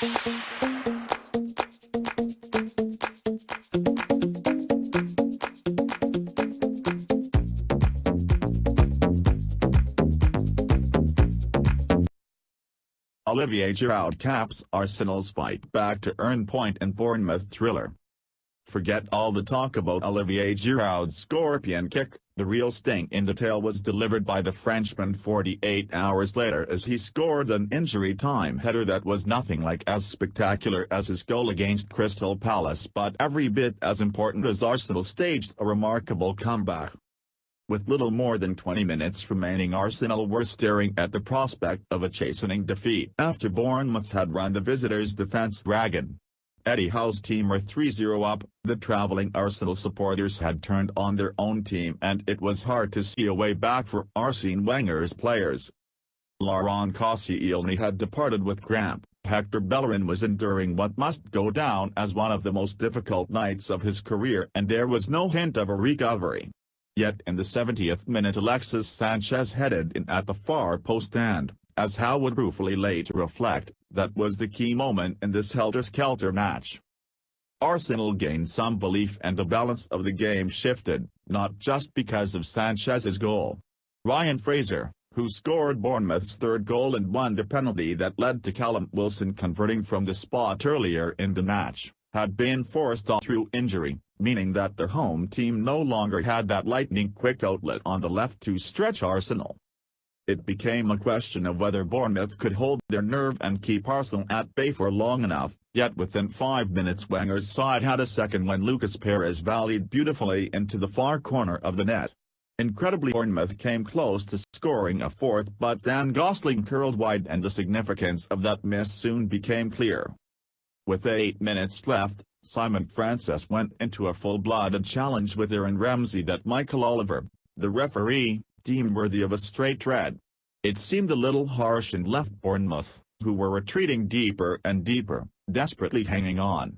Olivier Giroud caps Arsenal's fight back to earn point in Bournemouth thriller. Forget all the talk about Olivier Giroud's scorpion kick, the real sting in the tail was delivered by the Frenchman 48 hours later as he scored an injury-time header that was nothing like as spectacular as his goal against Crystal Palace but every bit as important as Arsenal staged a remarkable comeback. With little more than 20 minutes remaining, Arsenal were staring at the prospect of a chastening defeat after Bournemouth had run the visitors' defence ragged. Eddie Howe's team were 3-0 up, the travelling Arsenal supporters had turned on their own team and it was hard to see a way back for Arsène Wenger's players. Laurent Koscielny had departed with cramp, Hector Bellerin was enduring what must go down as one of the most difficult nights of his career and there was no hint of a recovery. Yet in the 70th minute Alexis Sanchez headed in at the far post and, as Howe would ruefully later reflect, that was the key moment in this helter-skelter match. Arsenal gained some belief and the balance of the game shifted, not just because of Sanchez's goal. Ryan Fraser, who scored Bournemouth's third goal and won the penalty that led to Callum Wilson converting from the spot earlier in the match, had been forced off through injury, meaning that their home team no longer had that lightning-quick outlet on the left to stretch Arsenal. It became a question of whether Bournemouth could hold their nerve and keep Arsenal at bay for long enough, yet within 5 minutes Wenger's side had a second when Lucas Perez volleyed beautifully into the far corner of the net. Incredibly, Bournemouth came close to scoring a fourth but Dan Gosling curled wide and the significance of that miss soon became clear. With 8 minutes left, Simon Francis went into a full-blooded challenge with Aaron Ramsey that Michael Oliver, the referee, deemed worthy of a straight red. It seemed a little harsh and left Bournemouth, who were retreating deeper and deeper, desperately hanging on.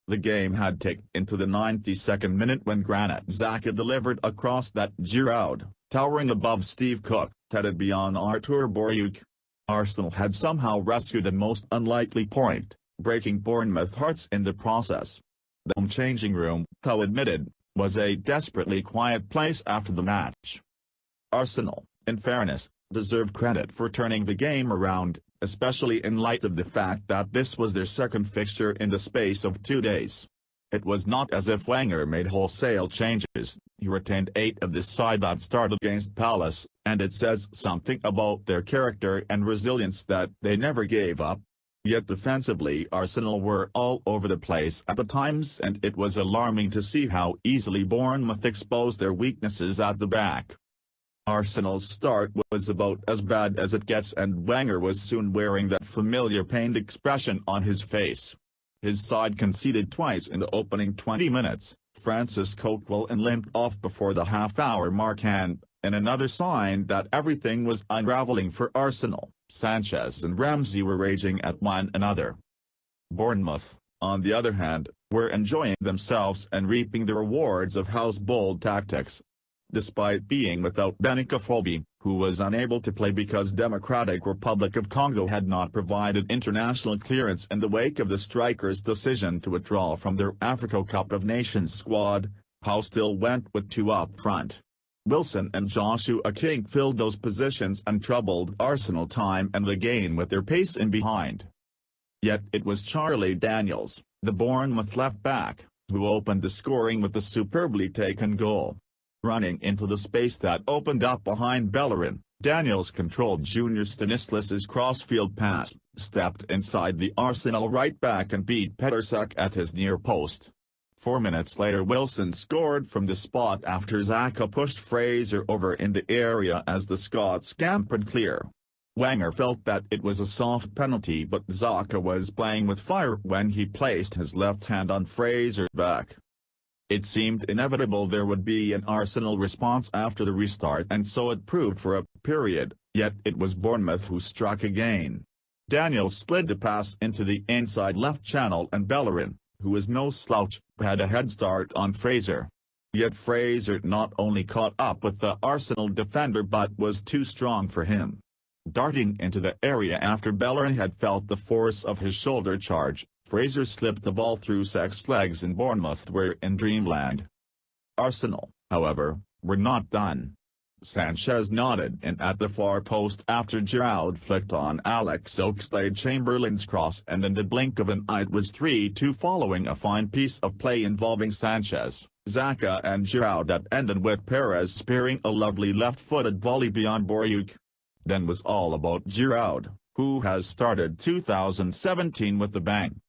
The game had ticked into the 92nd minute when Granit Xhaka delivered a cross that Giroud, towering above Steve Cook, headed beyond Artur Boruc. Arsenal had somehow rescued a most unlikely point, breaking Bournemouth hearts in the process. The home changing room, Howe admitted, was a desperately quiet place after the match. Arsenal, in fairness, deserved credit for turning the game around, especially in light of the fact that this was their second fixture in the space of 2 days. It was not as if Wenger made wholesale changes, he retained 8 of the side that started against Palace, and it says something about their character and resilience that they never gave up. Yet defensively Arsenal were all over the place at the times and it was alarming to see how easily Bournemouth exposed their weaknesses at the back. Arsenal's start was about as bad as it gets and Wenger was soon wearing that familiar pained expression on his face. His side conceded twice in the opening 20 minutes, Francis Coquelin and limped off before the half-hour mark and, in another sign that everything was unraveling for Arsenal, Sanchez and Ramsey were raging at one another. Bournemouth, on the other hand, were enjoying themselves and reaping the rewards of Howe's bold tactics. Despite being without Benicafrobi, who was unable to play because Democratic Republic of Congo had not provided international clearance in the wake of the strikers' decision to withdraw from their Africa Cup of Nations squad, Howe still went with 2 up front. Wilson and Joshua King filled those positions and troubled Arsenal time and again with their pace in behind. Yet it was Charlie Daniels, the Bournemouth left-back, who opened the scoring with a superbly taken goal. Running into the space that opened up behind Bellerin, Daniels controlled Junior Stanislas's crossfield pass, stepped inside the Arsenal right-back and beat Pettersuk at his near post. 4 minutes later Wilson scored from the spot after Xhaka pushed Fraser over in the area as the Scots scampered clear. Wenger felt that it was a soft penalty but Xhaka was playing with fire when he placed his left hand on Fraser's back. It seemed inevitable there would be an Arsenal response after the restart and so it proved for a period, yet it was Bournemouth who struck again. Daniels slid the pass into the inside left channel and Bellerin, who is no slouch, had a head start on Fraser. Yet Fraser not only caught up with the Arsenal defender but was too strong for him. Darting into the area after Bellerin had felt the force of his shoulder charge, Fraser slipped the ball through Sek's legs and Bournemouth were in dreamland. Arsenal, however, were not done. Sanchez nodded in at the far post after Giroud flicked on Alex Oxlade-Chamberlain's cross, and in the blink of an eye it was 3-2 following a fine piece of play involving Sanchez, Xhaka and Giroud that ended with Perez spearing a lovely left-footed volley beyond Borjuk. Then was all about Giroud, who has started 2017 with a bang.